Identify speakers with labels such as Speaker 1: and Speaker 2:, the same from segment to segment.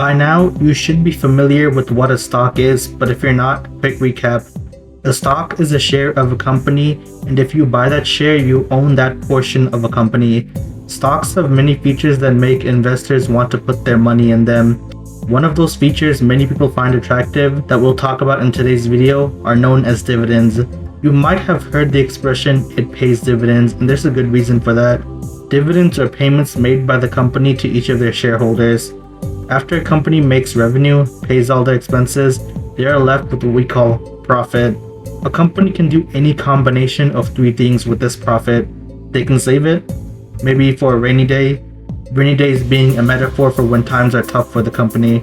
Speaker 1: By now, you should be familiar with what a stock is, but if you're not, quick recap. A stock is a share of a company, and if you buy that share, you own that portion of a company. Stocks have many features that make investors want to put their money in them. One of those features many people find attractive that we'll talk about in today's video are known as dividends. You might have heard the expression, it pays dividends, and there's a good reason for that. Dividends are payments made by the company to each of their shareholders. After a company makes revenue, pays all their expenses, they are left with what we call profit. A company can do any combination of three things with this profit. They can save it, maybe for a rainy day. Rainy days being a metaphor for when times are tough for the company.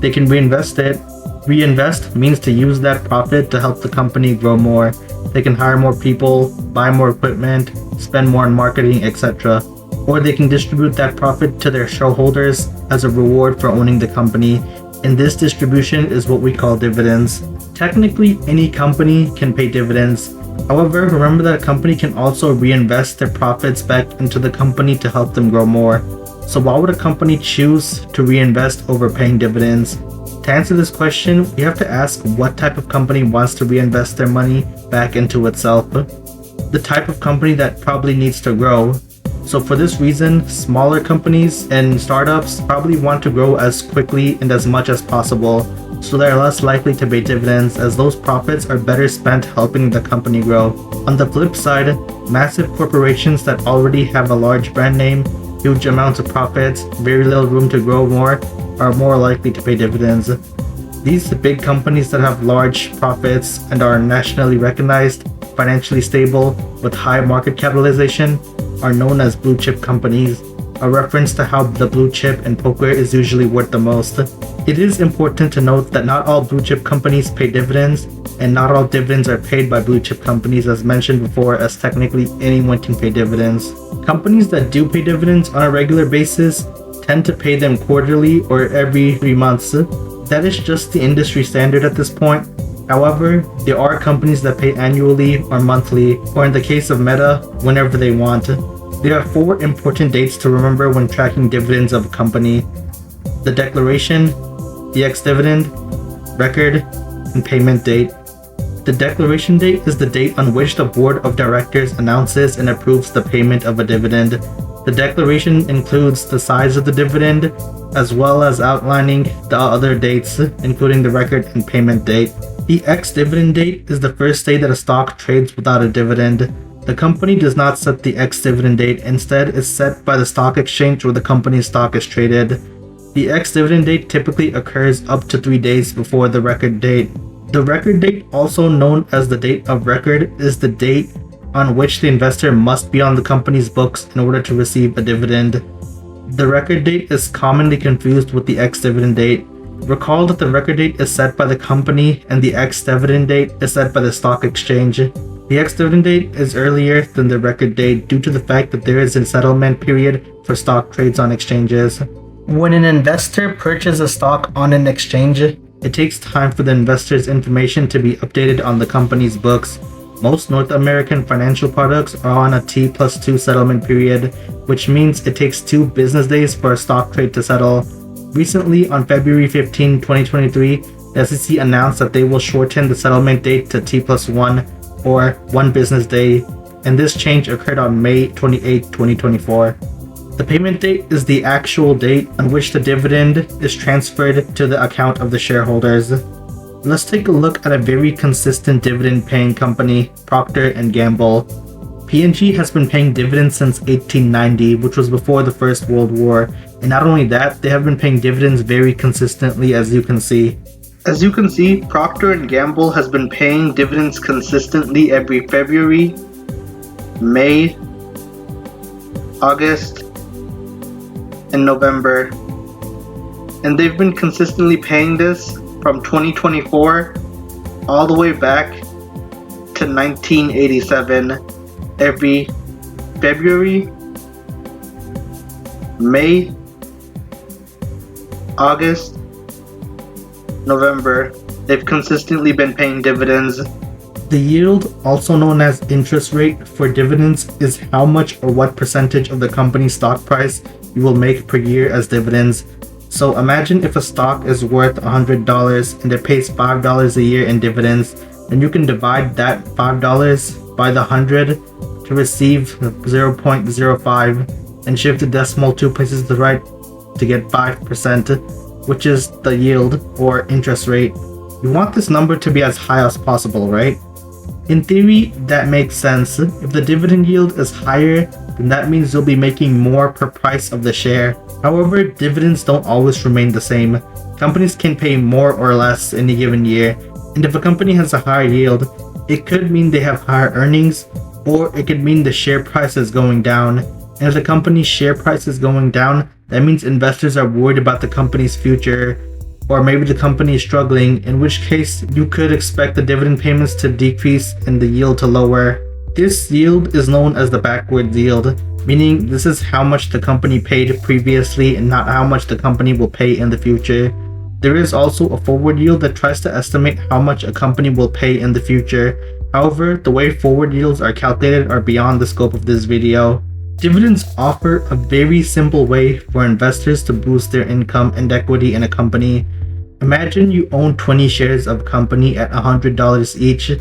Speaker 1: They can reinvest it. Reinvest means to use that profit to help the company grow more. They can hire more people, buy more equipment, spend more on marketing, etc. Or they can distribute that profit to their shareholders as a reward for owning the company, and this distribution is what we call dividends. Technically, any company can pay dividends. However, remember that a company can also reinvest their profits back into the company to help them grow more. So why would a company choose to reinvest over paying dividends? To answer this question, we have to ask what type of company wants to reinvest their money back into itself. The type of company that probably needs to grow. So for this reason, smaller companies and startups probably want to grow as quickly and as much as possible, so they're less likely to pay dividends as those profits are better spent helping the company grow. On the flip side, massive corporations that already have a large brand name, huge amounts of profits, very little room to grow more, are more likely to pay dividends. These big companies that have large profits and are nationally recognized, financially stable, with high market capitalization, are known as blue chip companies, a reference to how the blue chip in poker is usually worth the most. It is important to note that not all blue chip companies pay dividends, and not all dividends are paid by blue chip companies as mentioned before, as technically anyone can pay dividends. Companies that do pay dividends on a regular basis tend to pay them quarterly or every 3 months. That is just the industry standard at this point. However, there are companies that pay annually or monthly, or in the case of Meta, whenever they want. There are 4 important dates to remember when tracking dividends of a company: the declaration, the ex-dividend, record, and payment date. The declaration date is the date on which the board of directors announces and approves the payment of a dividend. The declaration includes the size of the dividend, as well as outlining the other dates, including the record and payment date. The ex-dividend date is the first day that a stock trades without a dividend. The company does not set the ex-dividend date, instead it's set by the stock exchange where the company's stock is traded. The ex-dividend date typically occurs up to 3 days before the record date. The record date, also known as the date of record, is the date on which the investor must be on the company's books in order to receive a dividend. The record date is commonly confused with the ex-dividend date. Recall that the record date is set by the company and the ex-dividend date is set by the stock exchange. The ex-dividend date is earlier than the record date due to the fact that there is a settlement period for stock trades on exchanges. When an investor purchases a stock on an exchange, it takes time for the investor's information to be updated on the company's books. Most North American financial products are on a T+2 settlement period, which means it takes 2 business days for a stock trade to settle. Recently, on February 15, 2023, the SEC announced that they will shorten the settlement date to T+1, or 1 business day, and this change occurred on May 28, 2024. The payment date is the actual date on which the dividend is transferred to the account of the shareholders. Let's take a look at a very consistent dividend-paying company, Procter & Gamble. P&G has been paying dividends since 1890, which was before the First World War, and not only that, they have been paying dividends very consistently, as you can see. As you can see, Procter & Gamble has been paying dividends consistently every February, May, August, and November. And they've been consistently paying this from 2024 all the way back to 1987 every February, May, August, November. They've consistently been paying dividends. The yield, also known as interest rate for dividends, is how much or what percentage of the company's stock price you will make per year as dividends. So imagine if a stock is worth $100 and it pays $5 a year in dividends, then you can divide that $5 by the 100 to receive 0.05 and shift the decimal 2 places to the right to get 5%, which is the yield or interest rate. You want this number to be as high as possible, right? In theory, that makes sense. If the dividend yield is higher, then that means you'll be making more per price of the share. However, dividends don't always remain the same. Companies can pay more or less in a given year, and if a company has a higher yield, it could mean they have higher earnings, or it could mean the share price is going down. And if the company's share price is going down, that means investors are worried about the company's future, or maybe the company is struggling, in which case you could expect the dividend payments to decrease and the yield to lower. This yield is known as the backwards yield, meaning this is how much the company paid previously and not how much the company will pay in the future. There is also a forward yield that tries to estimate how much a company will pay in the future. However, the way forward yields are calculated are beyond the scope of this video. Dividends offer a very simple way for investors to boost their income and equity in a company. Imagine you own 20 shares of a company at $100 each,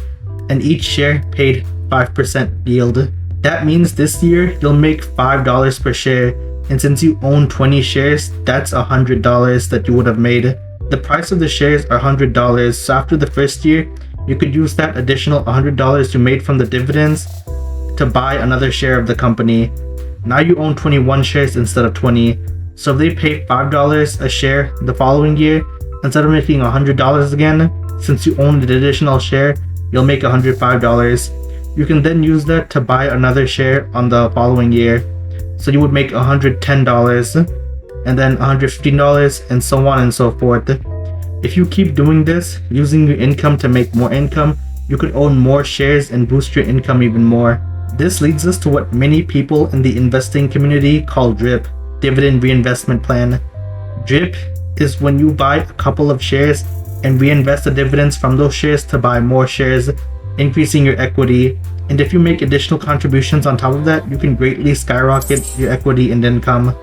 Speaker 1: and each share paid 5% yield. That means this year you'll make $5 per share, and since you own 20 shares, that's $100 that you would have made. The price of the shares are $100, so after the first year, you could use that additional $100 you made from the dividends to buy another share of the company. Now you own 21 shares instead of 20, so if they pay $5 a share the following year, instead of making $100 again, since you own the additional share, you'll make $105. You can then use that to buy another share on the following year. So you would make $110 and then $115 and so on and so forth. If you keep doing this, using your income to make more income, you could own more shares and boost your income even more. This leads us to what many people in the investing community call DRIP, Dividend Reinvestment Plan. DRIP is when you buy a couple of shares and reinvest the dividends from those shares to buy more shares, increasing your equity. And if you make additional contributions on top of that, you can greatly skyrocket your equity and income.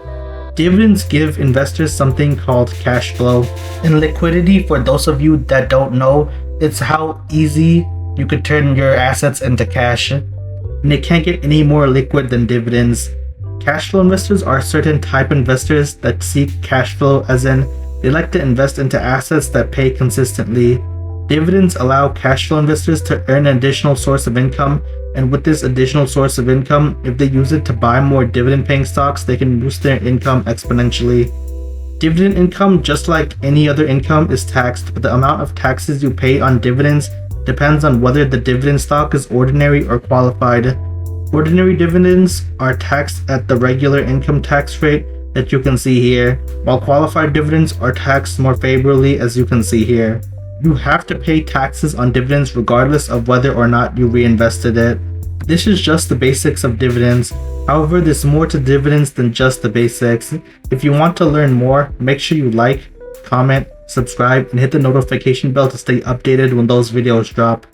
Speaker 1: Dividends give investors something called cash flow. And liquidity, for those of you that don't know, it's how easy you could turn your assets into cash. And it can't get any more liquid than dividends. Cash flow investors are certain type investors that seek cash flow, as in they like to invest into assets that pay consistently. Dividends allow cash flow investors to earn an additional source of income, and with this additional source of income, if they use it to buy more dividend paying stocks, they can boost their income exponentially. Dividend income, just like any other income, is taxed, but the amount of taxes you pay on dividends depends on whether the dividend stock is ordinary or qualified. Ordinary dividends are taxed at the regular income tax rate that you can see here, while qualified dividends are taxed more favorably, as you can see here. You have to pay taxes on dividends regardless of whether or not you reinvested it. This is just the basics of dividends. However, there's more to dividends than just the basics. If you want to learn more, make sure you like, comment, subscribe, and hit the notification bell to stay updated when those videos drop.